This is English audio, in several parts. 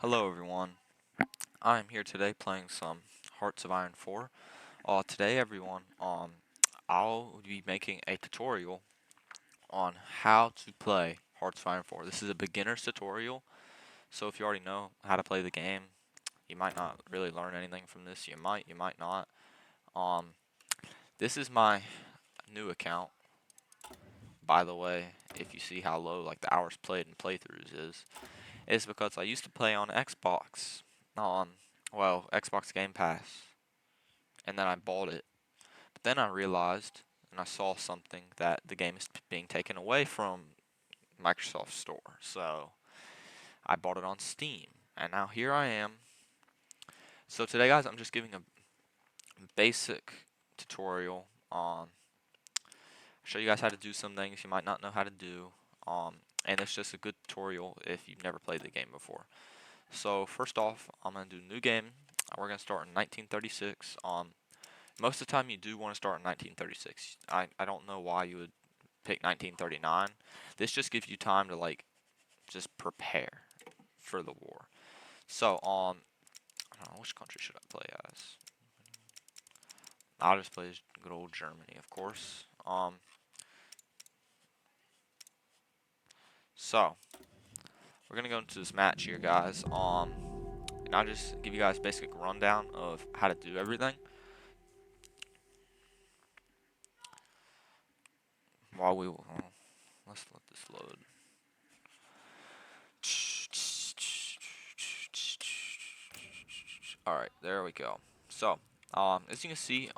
Hello everyone, I am here today playing some Hearts of Iron 4. Today everyone, I'll be making a tutorial on how to play Hearts of Iron 4. This is a beginner's tutorial, so if you already know how to play the game, you might not really learn anything from this. You might not. Um, this is my new account, by the way. If you see how low like the hours played and playthroughs is, it's because I used to play on Xbox, on Xbox Game Pass, and then I bought it. But then I realized and I saw something that the game is being taken away from Microsoft Store. So I bought it on Steam. And now here I am. So today guys, I'm just giving a basic tutorial on show you guys how to do some things you might not know how to do. And it's just a good tutorial if you've never played the game before. So first off, I'm going to do new game. We're going to start in 1936. Most of the time you do want to start in 1936. I don't know why you would pick 1939. This just gives you time to like just prepare for the war. So I don't know, which country should I play as? I'll just play as good old Germany, of course. So we're gonna go into this match here, guys. And I'll just give you guys a basic rundown of how to do everything. While we let's let this load. All right, there we go. So, as you can see,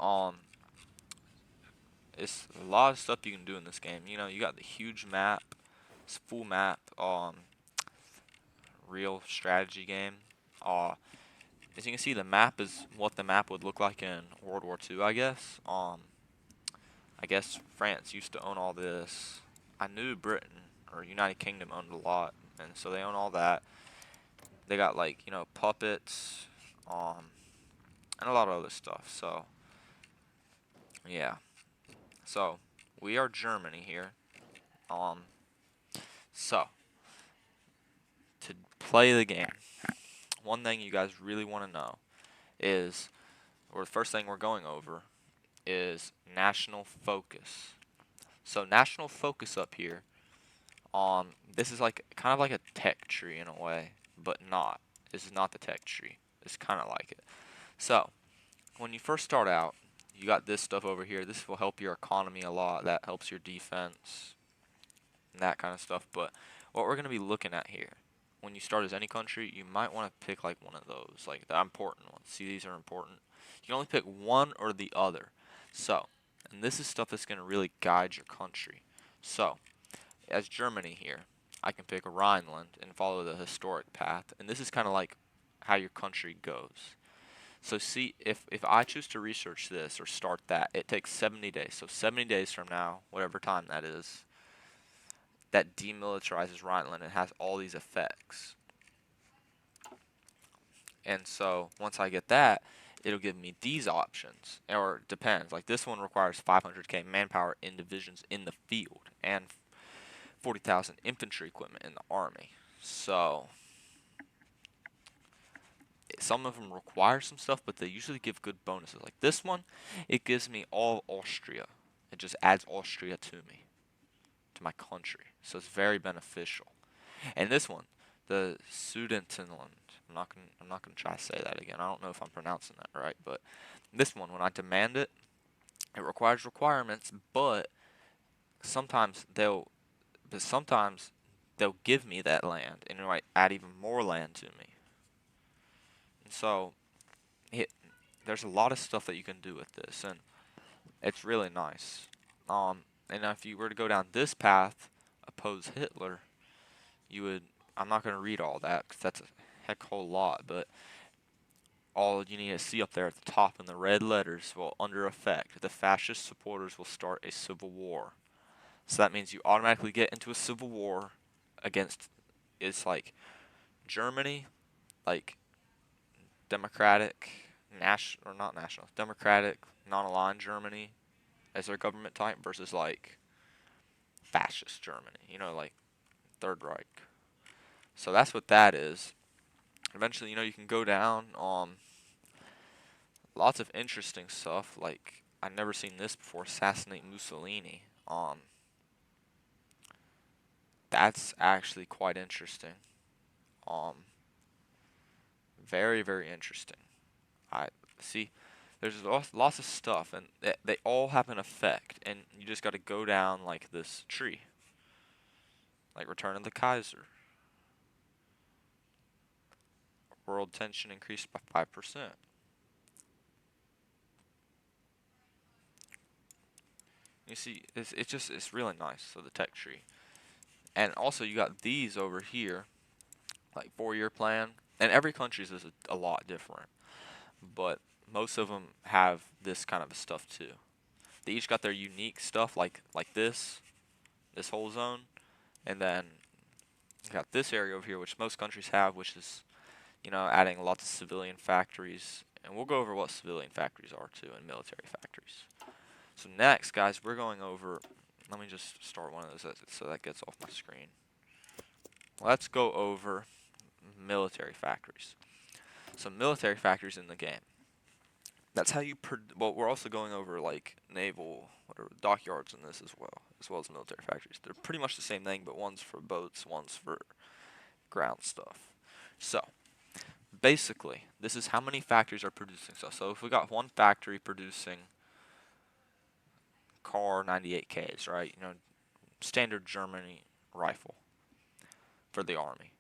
it's a lot of stuff you can do in this game. You know, you got the huge map, it's full map, real strategy game. As you can see, the map is what the map would look like in World War II, I guess. I guess France used to own all this. I knew Britain or United Kingdom owned a lot, and so they own all that. They got like puppets, and a lot of other stuff. So yeah. So we are Germany here. Um, so to play the game, one thing you guys really want to know is, or the first thing we're going over is national focus. So national focus up here, this is like kind of like a tech tree in a way, but not. This is not the tech tree. It's kind of like it. So when you first start out, you got this stuff over here. This will help your economy a lot. That helps your defense, and that kind of stuff. But what we're going to be looking at here, when you start as any country, you might want to pick like one of those, like the important ones. See, these are important. You can only pick one or the other. So, and this is stuff that's going to really guide your country. So, as Germany here, I can pick Rhineland and follow the historic path. And this is kind of like how your country goes. So see, if I choose to research this or start that, it takes 70 days. So 70 days from now, whatever time that is, that demilitarizes Rhineland and has all these effects. And so once I get that, it'll give me these options. Or it depends. Like this one requires 500k manpower in divisions in the field and 40,000 infantry equipment in the army. So some of them require some stuff, but they usually give good bonuses. Like this one, it gives me all Austria. It just adds Austria to me, to my country. So it's very beneficial. And this one, the Sudetenland. I'm not gonna try to say that again. I don't know if I'm pronouncing that right, but this one, when I demand it, it requires requirements, but sometimes they'll sometimes they'll give me that land and it might add even more land to me. And so it, there's a lot of stuff that you can do with this, and it's really nice. And if you were to go down this path, oppose Hitler, you would. I'm not going to read all that because that's a heck whole lot, but all you need to see up there at the top in the red letters, well, under effect, the fascist supporters will start a civil war. So that means you automatically get into a civil war against. It's like Germany, like democratic, or not national, democratic, non-aligned Germany as their government type versus like fascist Germany, like Third Reich. So that's what that is. Eventually, you can go down lots of interesting stuff. Like I've never seen this before. Assassinate Mussolini. That's actually quite interesting. Um, very very interesting. I see. There's lots of stuff, and they all have an effect, and you just got to go down like this tree, like Return of the Kaiser. World tension increased by 5%. You see, it's really nice. So the tech tree, and also you got these over here, like 4-year plan, and every country's is a lot different, but most of them have this kind of stuff too. They each got their unique stuff, like this whole zone, and then you got this area over here, which most countries have, which is adding lots of civilian factories, and we'll go over what civilian factories are too, and military factories. So next, guys, we're going over. Let me just start one of those so that gets off my screen. Let's go over military factories. So military factories in the game. That's how you. Well, we're also going over like naval, whatever dockyards in this as well as military factories. They're pretty much the same thing, but one's for boats, one's for ground stuff. So basically, this is how many factories are producing stuff. So if we got one factory producing car 98Ks, right? Standard Germany rifle for the army.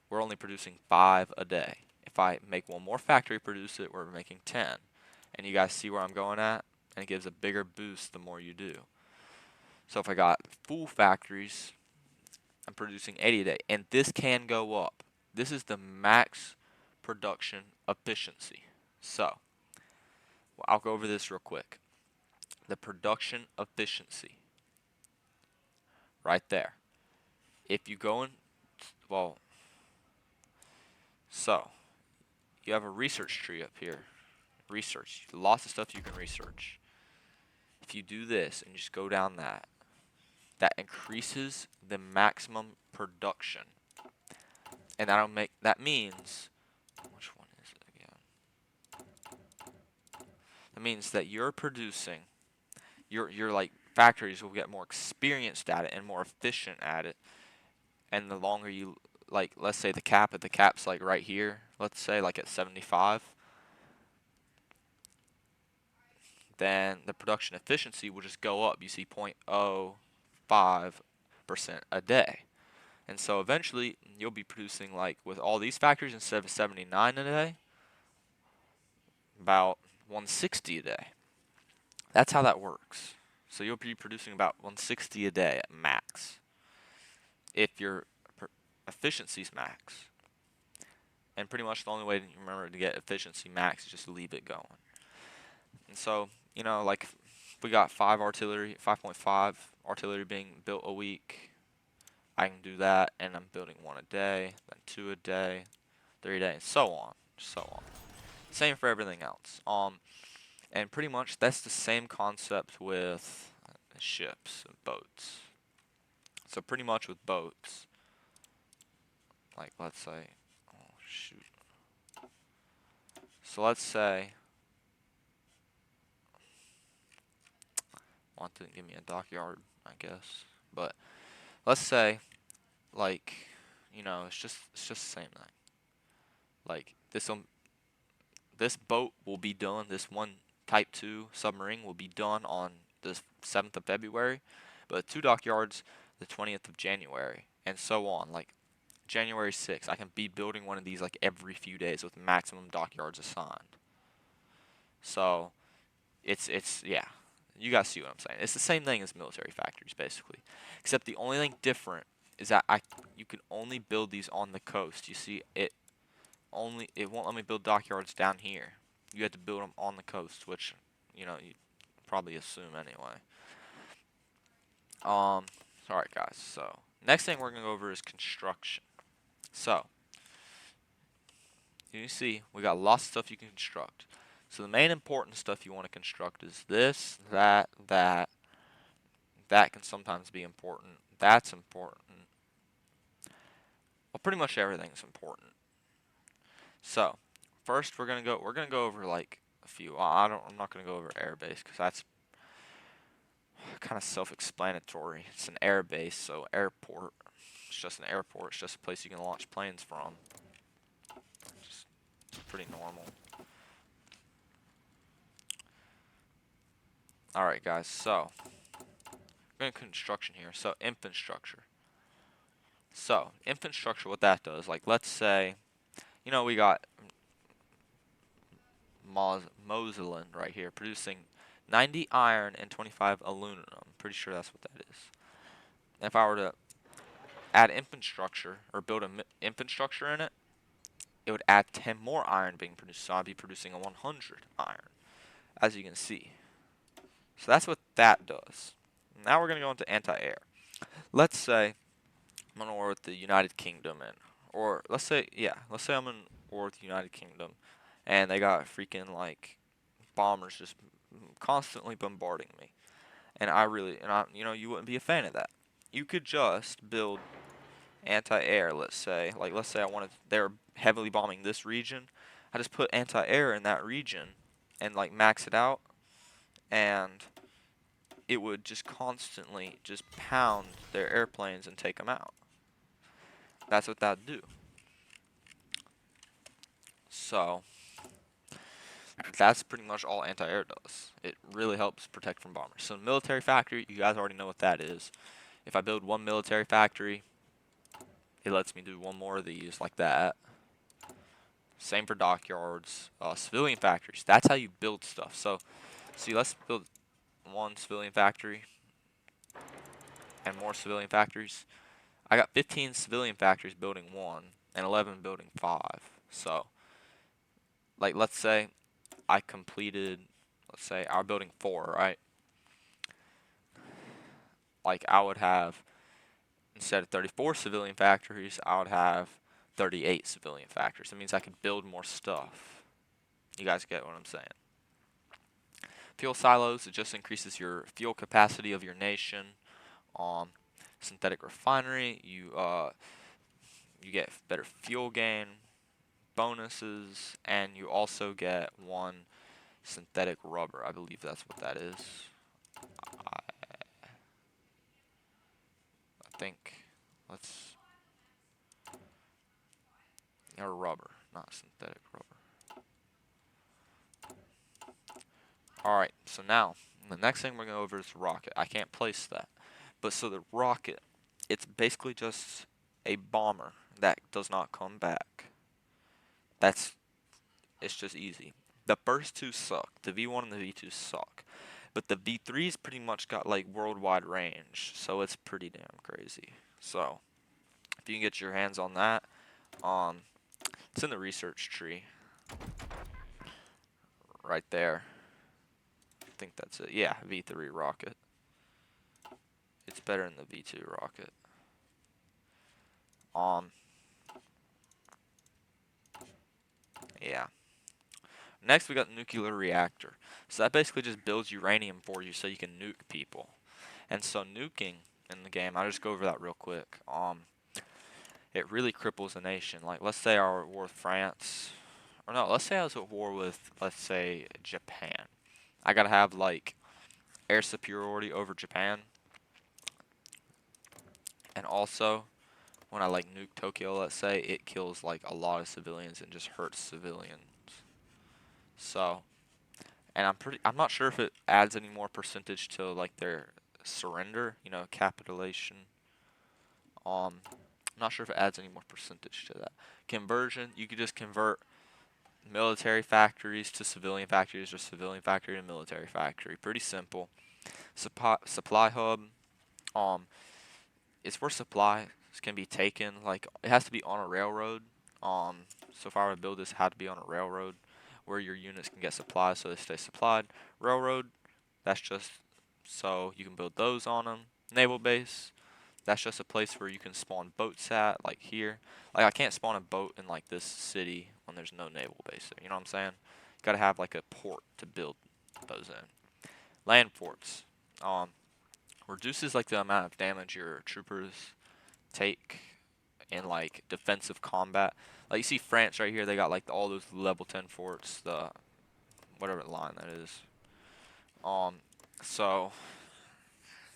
We're only producing 5 a day. If I make one more factory produce it, we're making 10. And you guys see where I'm going at? And it gives a bigger boost the more you do. So if I got full factories, I'm producing 80 a day. And this can go up. This is the max production efficiency. So, I'll go over this real quick. The production efficiency. Right there. If you go in, well, so, you have a research tree up here. Research. Lots of stuff you can research. If you do this and just go down that increases the maximum production. And that means, which one is it again? That means that you're producing, your like factories will get more experienced at it and more efficient at it. And the longer you, like, let's say the cap's like right here, let's say like at 75, then the production efficiency will just go up. You see 0.05% a day. And so eventually you'll be producing, like with all these factories, instead of 79 a day, about 160 a day. That's how that works. So you'll be producing about 160 a day at max if your efficiency's max. And pretty much the only way to remember to get efficiency max is just leave it going. And so, like we got 5.5 artillery being built a week. I can do that, and I'm building 1 a day, then 2 a day, 3 a day, and so on, so on. Same for everything else. And pretty much that's the same concept with ships and boats. So pretty much with boats, like let's say, oh shoot. So let's say, want to give me a dockyard, I guess, but let's say, like, it's just the same thing. Like this boat will be done. This one Type 2 submarine will be done on the 7th of February, but 2 dockyards the 20th of January, and so on. Like January 6th, I can be building one of these like every few days with maximum dockyards assigned. So it's yeah, you guys see what I'm saying. It's the same thing as military factories basically, except the only thing different is that you can only build these on the coast. You see, it won't let me build dockyards down here. You have to build them on the coast, which you probably assume anyway. Alright guys, so next thing we're gonna go over is construction. So you see, we got lots of stuff you can construct. So the main important stuff you want to construct is this, that, that. That can sometimes be important. That's important. Well, pretty much everything's important. So, first we're gonna go over like a few. I'm not gonna go over airbase because that's kind of self-explanatory. It's an airbase, so airport. It's just an airport. It's just a place you can launch planes from. Just pretty normal. All right, guys. So, we're going to construction here. So, infrastructure. So, infrastructure, what that does, like, let's say, we got Moselland right here producing 90 iron and 25 aluminum. Pretty sure that's what that is. If I were to add infrastructure or build an infrastructure in it, it would add 10 more iron being produced. So I'd be producing a 100 iron, as you can see. So that's what that does. Now we're going to go into anti-air. Let's say I'm in war with the United Kingdom, or let's say I'm in war with the United Kingdom, and they got freaking like bombers just constantly bombarding me, and you wouldn't be a fan of that. You could just build anti-air. Let's say they're heavily bombing this region. I just put anti-air in that region, and like max it out, and it would just constantly just pound their airplanes and take them out. That's what that'd do. So, that's pretty much all anti-air does. It really helps protect from bombers. So, military factory, you guys already know what that is. If I build one military factory, it lets me do one more of these like that. Same for dockyards. Civilian factories, that's how you build stuff. So, see, let's build one civilian factory and more civilian factories. I got 15 civilian factories building one and 11 building 5. So, like, let's say I completed, let's say our building 4, right? Like, I would have, instead of 34 civilian factories, I would have 38 civilian factories. That means I could build more stuff. You guys get what I'm saying? Fuel silos, it just increases your fuel capacity of your nation. Synthetic refinery, you get better fuel gain, bonuses, and you also get one synthetic rubber. I believe that's what that is. I think let's or rubber, not synthetic rubber. Alright, so now the next thing we're going to go over is rocket. I can't place that. But so the rocket, it's basically just a bomber that does not come back. It's just easy. The first two suck. The V1 and the V2 suck. But the V3's pretty much got like worldwide range, so it's pretty damn crazy. So, if you can get your hands on that, it's in the research tree. Right there. I think that's it. Yeah, V3 rocket. It's better than the V2 rocket. Yeah. Next, we got nuclear reactor. So that basically just builds uranium for you so you can nuke people. And so nuking in the game, I'll just go over that real quick. It really cripples a nation. Like, let's say I were at war with France. Or no, let's say I was at war with, let's say, Japan. I gotta have, like, air superiority over Japan. And also, when I, like, nuke Tokyo, let's say, it kills, like, a lot of civilians and just hurts civilians. So, and I'm not sure if it adds any more percentage to, like, their surrender, capitulation. I'm not sure if it adds any more percentage to that. Conversion, you could just convert military factories to civilian factories or civilian factory to military factory. Pretty simple. Supply hub, it's where supplies can be taken. Like, it has to be on a railroad. So if I were to build this, it had to be on a railroad where your units can get supplies so they stay supplied. Railroad, that's just so you can build those on them. Naval base, that's just a place where you can spawn boats at, like here. Like, I can't spawn a boat in, like, this city when there's no naval base there. You know what I'm saying? You gotta have, like, a port to build those in. Land forts. Reduces, like, the amount of damage your troopers take in like defensive combat. Like you see France right here, they got like all those level 10 forts, the whatever line that is. Um, so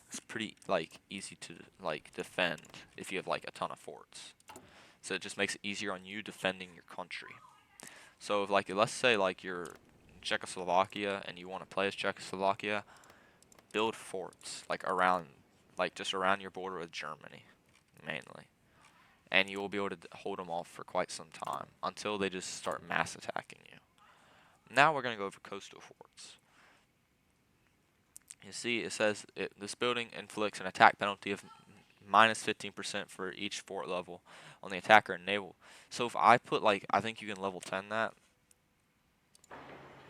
it's pretty like easy to like defend if you have like a ton of forts. So it just makes it easier on you defending your country. So if like let's say like you're Czechoslovakia and you want to play as Czechoslovakia, build forts like around like just around your border with Germany mainly. And you will be able to hold them off for quite some time until they just start mass attacking you. Now we're going to go over coastal forts. You see, it says this building inflicts an attack penalty of minus 15% for each fort level on the attacker and naval. So if I put like, I think you can level 10 that.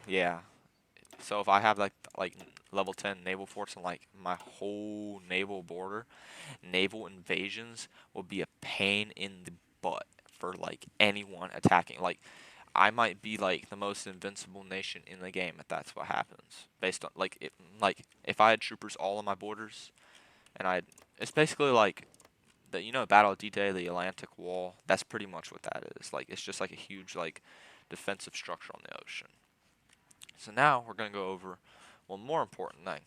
Yeah. So if I have like level 10 naval forts on like my whole naval border, naval invasions will be a pain in the butt for like anyone attacking. Like I might be like the most invincible nation in the game if that's what happens. Based on like if I had troopers all on my borders, and it's basically like the Battle of D-Day, the Atlantic Wall. That's pretty much what that is. Like it's just like a huge like defensive structure on the ocean. So now we're gonna go over one more important thing.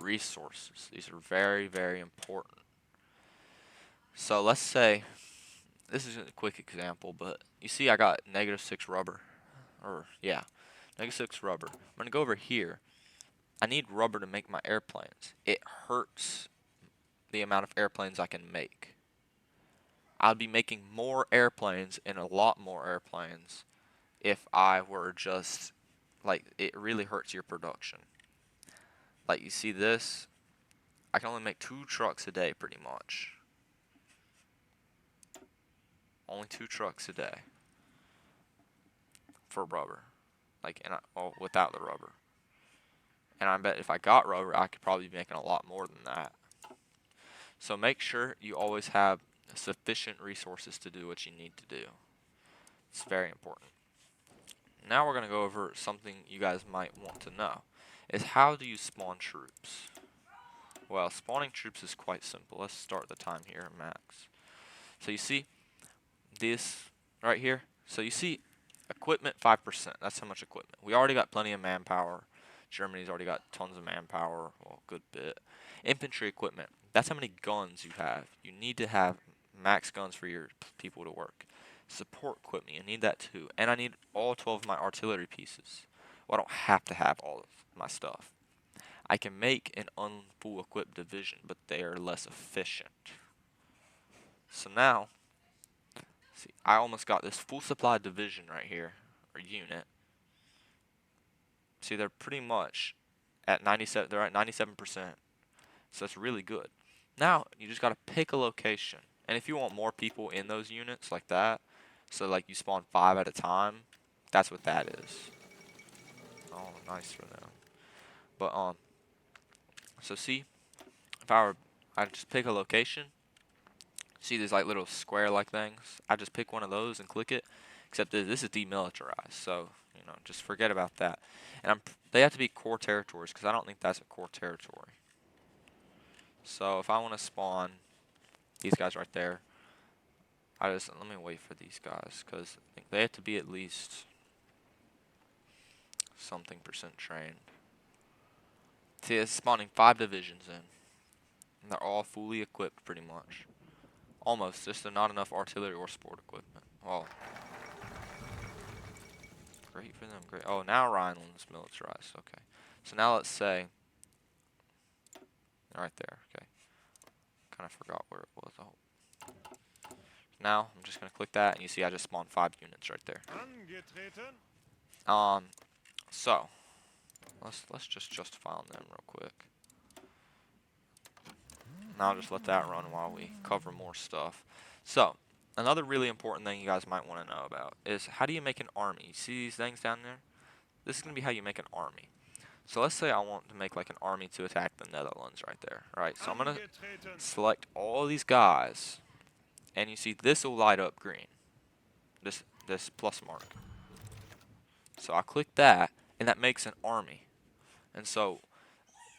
Resources. These are very, very important. So let's say this is a quick example, but you see I got -6 rubber. Or yeah, -6 rubber. I'm gonna go over here. I need rubber to make my airplanes. It hurts the amount of airplanes I can make. I'd be making more airplanes and a lot more airplanes if I were just like it really hurts your production. Like you see this, I can only make 2 trucks a day pretty much. Only 2 trucks a day for rubber. Like without the rubber. And I bet if I got rubber, I could probably be making a lot more than that. So make sure you always have sufficient resources to do what you need to do. It's very important. Now we're going to go over something you guys might want to know. Is how do you spawn troops? Well, spawning troops is quite simple. Let's start the time here, max. So you see this right here? So you see equipment 5%. That's how much equipment. We already got plenty of manpower. Germany's already got tons of manpower. Well, good bit. Infantry equipment. That's how many guns you have. You need to have max guns for your people to work. Support equipment. You need that too. And I need all 12 of my artillery pieces. Well, I don't have to have all of my stuff. I can make an unfull equipped division, but they are less efficient. So now, see, I almost got this full supply division right here, or unit. See, they're pretty much at 97. They're at 97%. So that's really good. Now you just gotta pick a location, and if you want more people in those units like that, so like you spawn 5 at a time, that's what that is. Oh, nice for them. But so see, if I just pick a location. See these like little square-like things? I just pick one of those and click it. Except this is demilitarized, so just forget about that. And they have to be core territories because I don't think that's a core territory. So if I want to spawn these guys right there, let me wait for these guys because they have to be at least something % trained. See, it's spawning 5 divisions in, and they're all fully equipped pretty much. Almost, just not enough artillery or sport equipment. Well, great for them, great. Oh, now Rhineland's militarized, okay. So now let's say, right there, okay. Kind of forgot where it was. Oh. Now, I'm just going to click that, and you see I just spawned 5 units right there. So, let's just justify on them real quick. Now I'll just let that run while we cover more stuff. So, another really important thing you guys might want to know about is how do you make an army? You see these things down there? This is going to be how you make an army. So let's say I want to make like an army to attack the Netherlands right there. Alright, so I'm going to select all these guys. And you see this will light up green. This plus mark. So I click that, and that makes an army. And so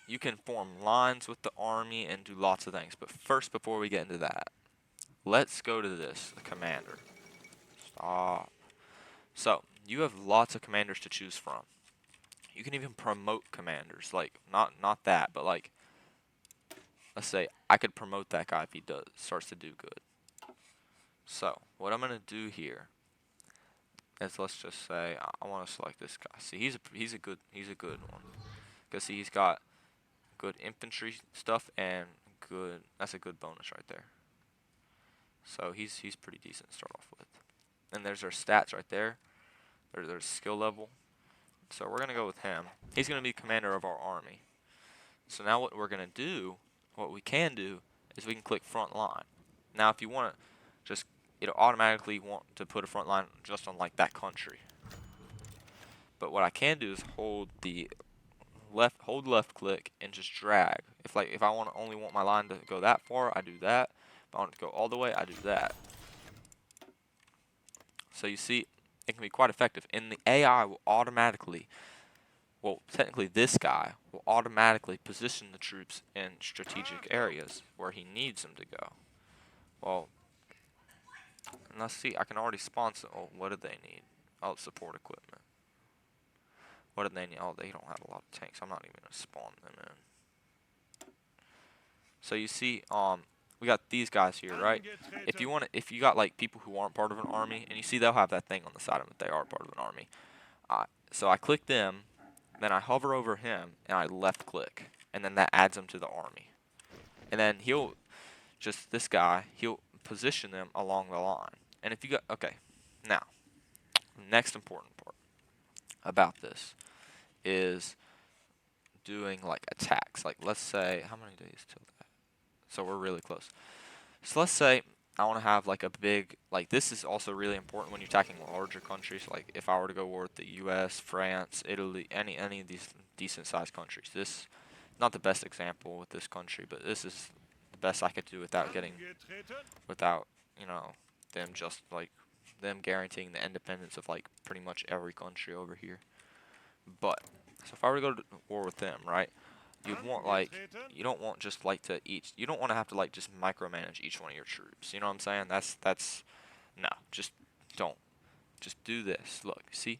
you can form lines with the army and do lots of things. But first, before we get into that, let's go to this, the commander. Stop. So, you have lots of commanders to choose from. You can even promote commanders, like, not that, but like, let's say I could promote that guy if he starts to do good. So, what I'm gonna do here is, let's just say I want to select this guy. See, he's a good one. Cause see, he's got good infantry stuff and good. That's a good bonus right there. So he's pretty decent to start off with. And there's our stats right there. There's skill level. So we're gonna go with him. He's gonna be commander of our army. So now what we're gonna do, what we can do, is we can click front line. Now if you want to just, it'll automatically want to put a front line just on like that country. But what I can do is hold left click and just drag. If I only want my line to go that far, I do that. If I want it to go all the way, I do that. So you see, it can be quite effective. And the AI will automatically, well, technically this guy will automatically position the troops in strategic areas where he needs them to go. Well, and let's see, I can already spawn some. Oh, what do they need? Oh, support equipment. What do they need? Oh, they don't have a lot of tanks. I'm not even gonna spawn them in. So you see, we got these guys here, right? If you got like people who aren't part of an army, and you see they'll have that thing on the side of them that they are part of an army. So I click them, then I hover over him, and I left click, and then that adds him to the army. And then this guy, he'll position them along the line. And if you got, okay, now, next important part about this is doing like attacks. Like let's say, how many days till that? So we're really close. So let's say I want to have like a big, like this is also really important when you're attacking larger countries. Like if I were to go war with the U.S., France, Italy, any of these decent sized countries. This, not the best example with this country, but this is the best I could do without you know, them guaranteeing the independence of like pretty much every country over here. But so if I were to go to war with them, right? You don't want just like you don't want to have to like just micromanage each one of your troops. You know what I'm saying? No, just don't. Just do this. Look, see?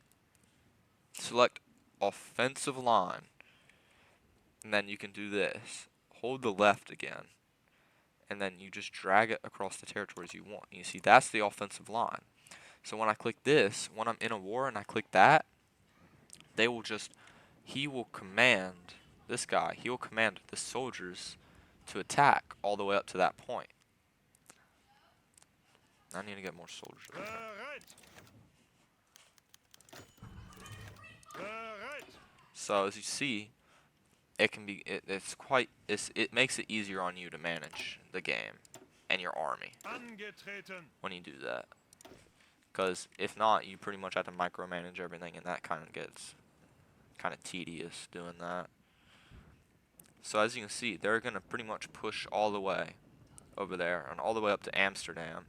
Select offensive line. And then you can do this. Hold the left again. And then you just drag it across the territories you want. You see, that's the offensive line. So when I click this, when I'm in a war and I click that, he will command the soldiers to attack all the way up to that point. I need to get more soldiers. So as you see, it makes it easier on you to manage the game and your army when you do that. Because if not, you pretty much have to micromanage everything, and that kind of gets kind of tedious doing that. So as you can see, they're going to pretty much push all the way over there and all the way up to Amsterdam.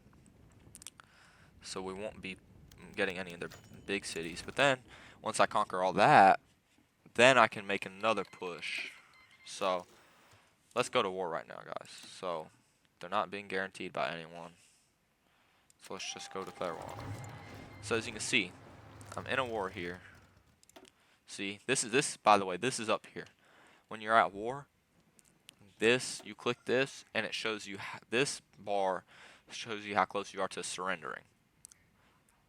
So we won't be getting any of their big cities. But then, once I conquer all that, then I can make another push. So let's go to war right now, guys. So they're not being guaranteed by anyone. So let's just go declare war. So as you can see, I'm in a war here. See, by the way, this is up here. When you're at war, you click this, and it shows you, this bar shows you how close you are to surrendering.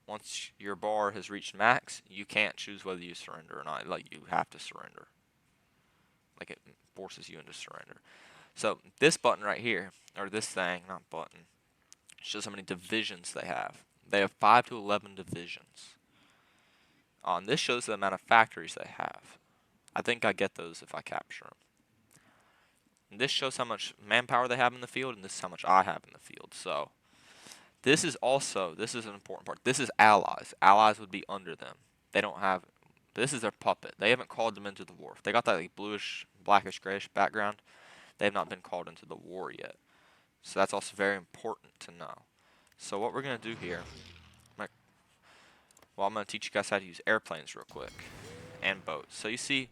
Once your bar has reached max, you can't choose whether you surrender or not. Like, you have to surrender. Like, it forces you into surrender. So, this button right here, or this thing, not button, shows how many divisions they have. They have 5 to 11 divisions. And this shows the amount of factories they have. I think I get those if I capture them. And this shows how much manpower they have in the field, and this is how much I have in the field. So, this is an important part. This is allies. Allies would be under them. This is their puppet. They haven't called them into the war. If they got that like bluish, blackish, grayish background, they have not been called into the war yet. So that's also very important to know. So what we're going to do here, I'm going to teach you guys how to use airplanes real quick, and boats. So you see,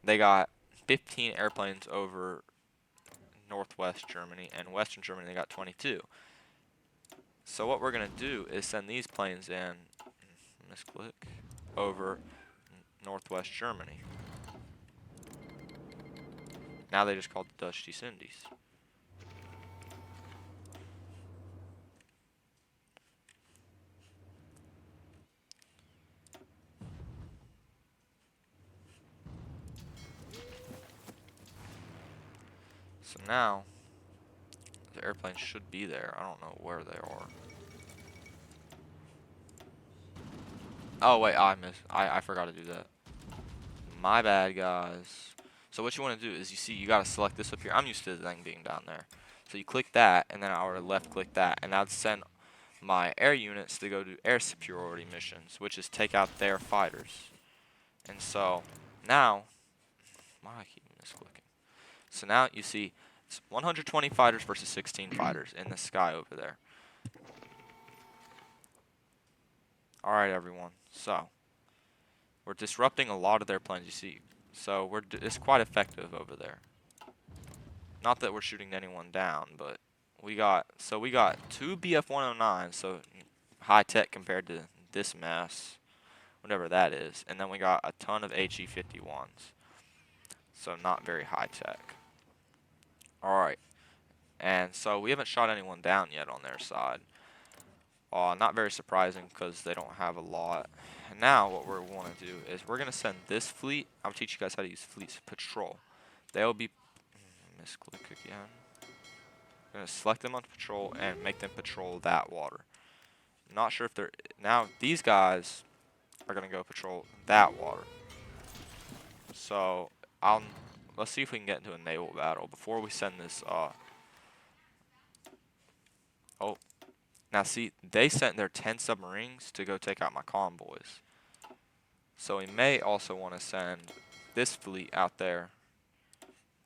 they got 15 airplanes over northwest Germany, and western Germany they got 22. So what we're gonna do is send these planes in, misclick, over northwest Germany. Now they just called the Dutch East Indies. So now the airplanes should be there. I don't know where they are. Oh wait, I forgot to do that. My bad, guys. So what you want to do is you gotta select this up here. I'm used to the thing being down there. So you click that, and then I would left click that, and that'd send my air units to go do air superiority missions, which is take out their fighters. And so now, why do I keep misclicking? So now you see it's 120 fighters versus 16 fighters in the sky over there. All right, everyone. So we're disrupting a lot of their planes. You see, so it's quite effective over there. Not that we're shooting anyone down, but we got two BF-109, so high tech compared to this mess, whatever that is, and then we got a ton of HE-51s, so not very high tech. All right, and so we haven't shot anyone down yet on their side. Not very surprising because they don't have a lot. And now what we want to do is we're gonna send this fleet. I'll teach you guys how to use fleets patrol. They'll be misclick again. We're gonna select them on patrol and make them patrol that water. Not sure if they're now these guys are gonna go patrol that water. So let's see if we can get into a naval battle before we send this. Oh, now see they sent their 10 submarines to go take out my convoys. So we may also want to send this fleet out there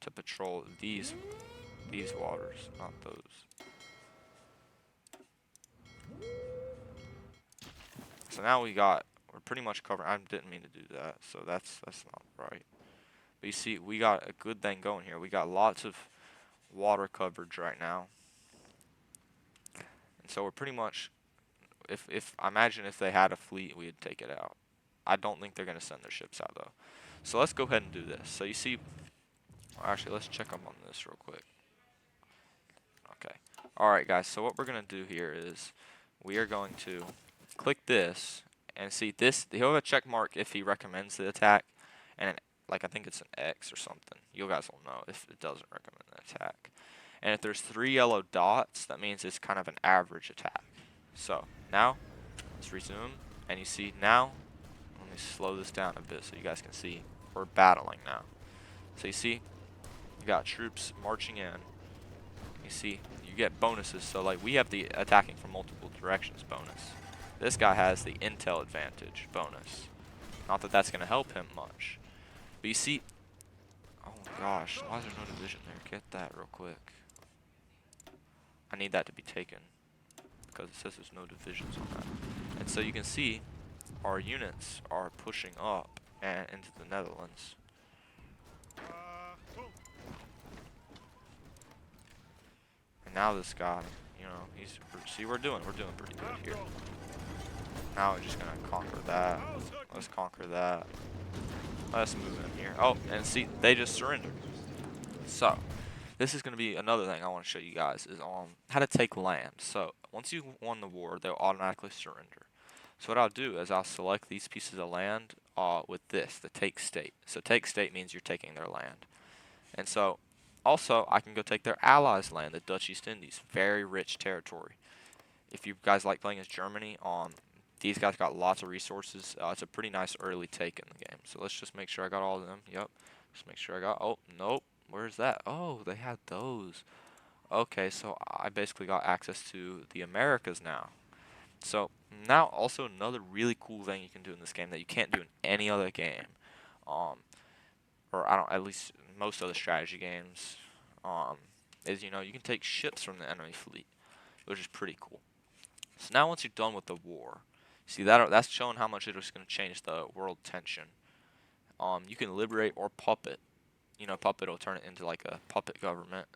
to patrol these waters, not those. So now we're pretty much covered. I didn't mean to do that, so that's not right. But you see, we got a good thing going here. We got lots of water coverage right now, and so we're pretty much. If I imagine if they had a fleet, we'd take it out. I don't think they're gonna send their ships out though. So let's go ahead and do this. So you see, actually, let's check up on this real quick. Okay. All right, guys. So what we're gonna do here is we are going to click this and see this. He'll have a check mark if he recommends the attack, and like I think it's an X or something. You guys will know if it doesn't recommend the attack. And if there's 3 yellow dots, that means it's kind of an average attack. So now let's resume, and you see now. Let me slow this down a bit so you guys can see we're battling now. So you see, you got troops marching in. You see, you get bonuses. So like we have the attacking from multiple directions bonus. This guy has the intel advantage bonus. Not that that's going to help him much. But you see, oh gosh, why is there no division there? Get that real quick. I need that to be taken because it says there's no divisions on that. And so you can see our units are pushing up and into the Netherlands. And now this guy, you know, see we're doing pretty good here. Now we're just gonna conquer that. Let's conquer that. Let's move in here. Oh, and see, they just surrendered. So, this is gonna be another thing I want to show you guys is on how to take land. So, once you won the war, they'll automatically surrender. So what I'll do is I'll select these pieces of land with this, the take state. So take state means you're taking their land. And so also I can go take their allies' land, the Dutch East Indies, very rich territory. If you guys like playing as Germany, these guys got lots of resources. It's a pretty nice early take in the game. So let's just make sure I got all of them. Yep. Just make sure I got. Oh nope. Where's that? Oh, they had those. Okay, so I basically got access to the Americas now. So now also another really cool thing you can do in this game that you can't do in any other game, or I don't at least most other strategy games, is you can take ships from the enemy fleet, which is pretty cool. So now once you're done with the war, see that's showing how much it was going to change the world tension. You can liberate or puppet. Puppet will turn it into like a puppet government,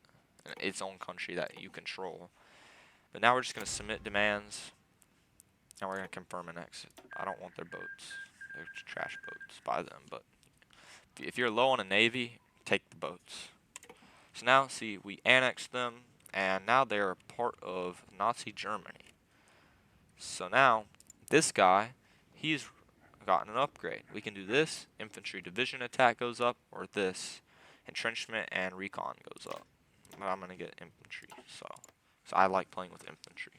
its own country that you control. But now we're just gonna submit demands. Now we're gonna confirm an exit. I don't want their boats. They're trash boats. Buy them, but if you're low on a navy, take the boats. So now, see, we annexed them, and now they're a part of Nazi Germany. So now, this guy, he's gotten an upgrade. We can do this, infantry division attack goes up, or this, entrenchment and recon goes up. But I'm going to get infantry, so I like playing with infantry.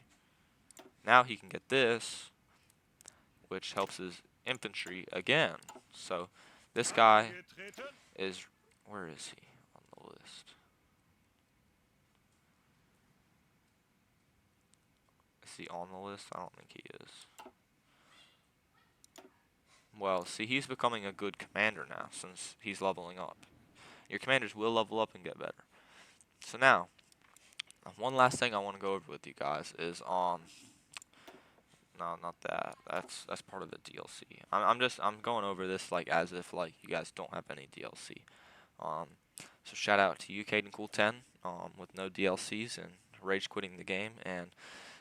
Now he can get this, which helps his infantry again. So this guy is, where is he on the list? Is he on the list? I don't think he is. Well, see, he's becoming a good commander now since he's leveling up. Your commanders will level up and get better. So now, one last thing I want to go over with you guys is no, not that. That's part of the DLC. I'm going over this like as if like you guys don't have any DLC. So shout out to you, Caden Cool 10, with no DLCs and rage quitting the game and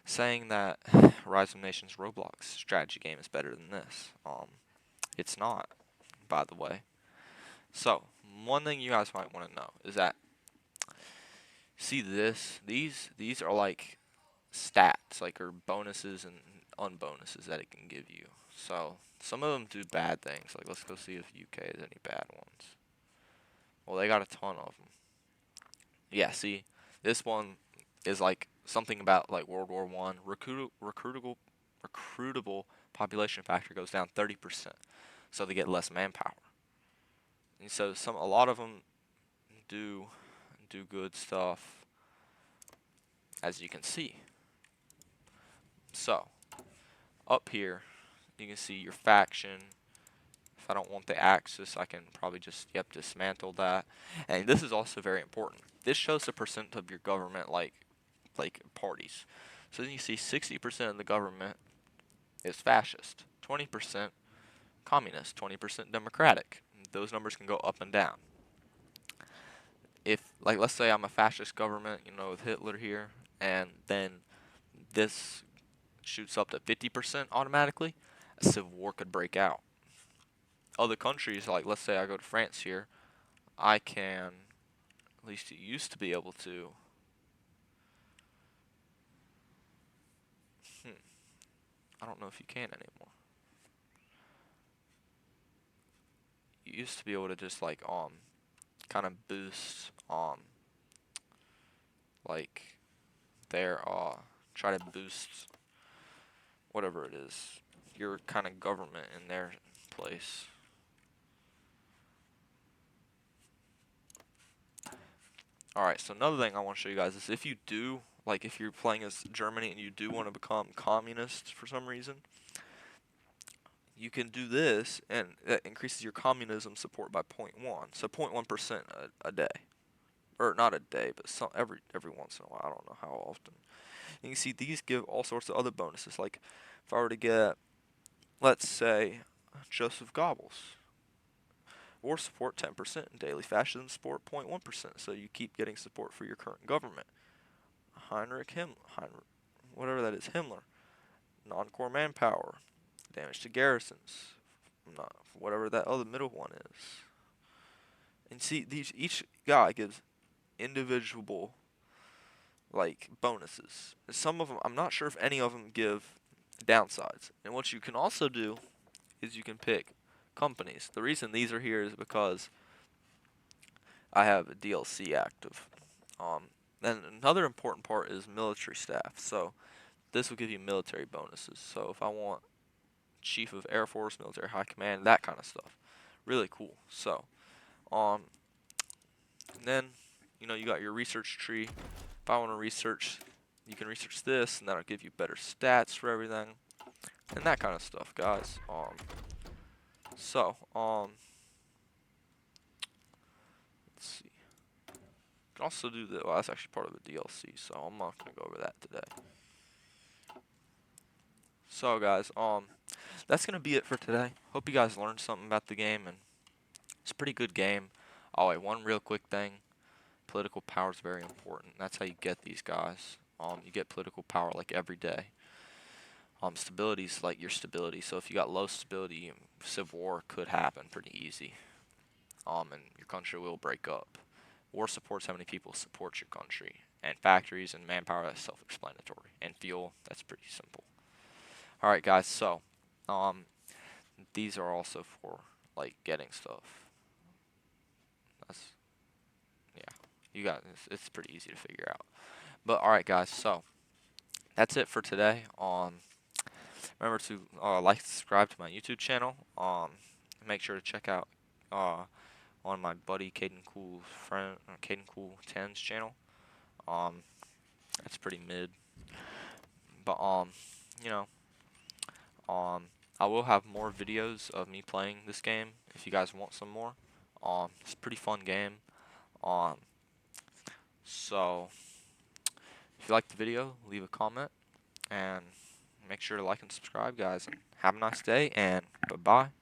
saying that Rise of Nations Roblox strategy game is better than this. It's not, by the way. So one thing you guys might want to know is that see this these are like stats like or bonuses and unbonuses that it can give you. So some of them do bad things. Like let's go see if UK has any bad ones. Well, they got a ton of them. Yeah, see, this one is like something about like World War One. Recruitable population factor goes down 30%, so they get less manpower. And so a lot of them do good stuff, as you can see. So up here, you can see your faction. If I don't want the Axis, I can probably just dismantle that. And this is also very important. This shows the percent of your government like parties. So then you see 60% of the government is fascist, 20% communist, 20% democratic. Those numbers can go up and down. If like let's say I'm a fascist government, with Hitler here, and then this shoots up to 50% automatically, a civil war could break out. Other countries, like let's say I go to France here, I can, at least it used to be able to, I don't know if you can anymore. You used to be able to just like kind of boost like their try to boost whatever it is, your kind of government in their place. Alright, so another thing I want to show you guys is if you do, like if you're playing as Germany and you do want to become communist for some reason, you can do this and that increases your communism support by 0.1. So 0.1% a day. Or not a day, but every once in a while. I don't know how often. And you can see these give all sorts of other bonuses. Like if I were to get, let's say, Joseph Goebbels. War support 10%, and daily fascism support 0.1%. So you keep getting support for your current government. Heinrich, whatever that is, Himmler. Non-core manpower, damage to garrisons, whatever that other middle one is. And see, each guy gives individual like bonuses. Some of them, I'm not sure if any of them give downsides. And what you can also do is you can pick companies. The reason these are here is because I have a DLC active. Then another important part is military staff. So this will give you military bonuses. So if I want Chief of Air Force, Military High Command, that kind of stuff, really cool. So, and then you got your research tree. If I want to research, you can research this, and that'll give you better stats for everything, and that kind of stuff, guys. Let's see. You can also do the. Well, that's actually part of the DLC, so I'm not gonna go over that today. So, guys, that's gonna be it for today. Hope you guys learned something about the game, and it's a pretty good game. Oh, wait, one real quick thing. Political power is very important. That's how you get these guys. You get political power like every day. Stability is like your stability. So if you got low stability, civil war could happen pretty easy. And your country will break up. War supports how many people support your country. And factories and manpower, that's self-explanatory. And fuel, that's pretty simple. Alright guys, so these are also for like getting stuff. That's, yeah, you got it's pretty easy to figure out. But alright guys, so that's it for today. Remember to like and subscribe to my YouTube channel. Make sure to check out on my buddy Caden Cool's friend Caden Cool 10's channel. That's pretty mid. But you know, I will have more videos of me playing this game if you guys want some more. It's a pretty fun game. Um, so if you like the video, leave a comment and make sure to like and subscribe, guys. Have a nice day and bye bye.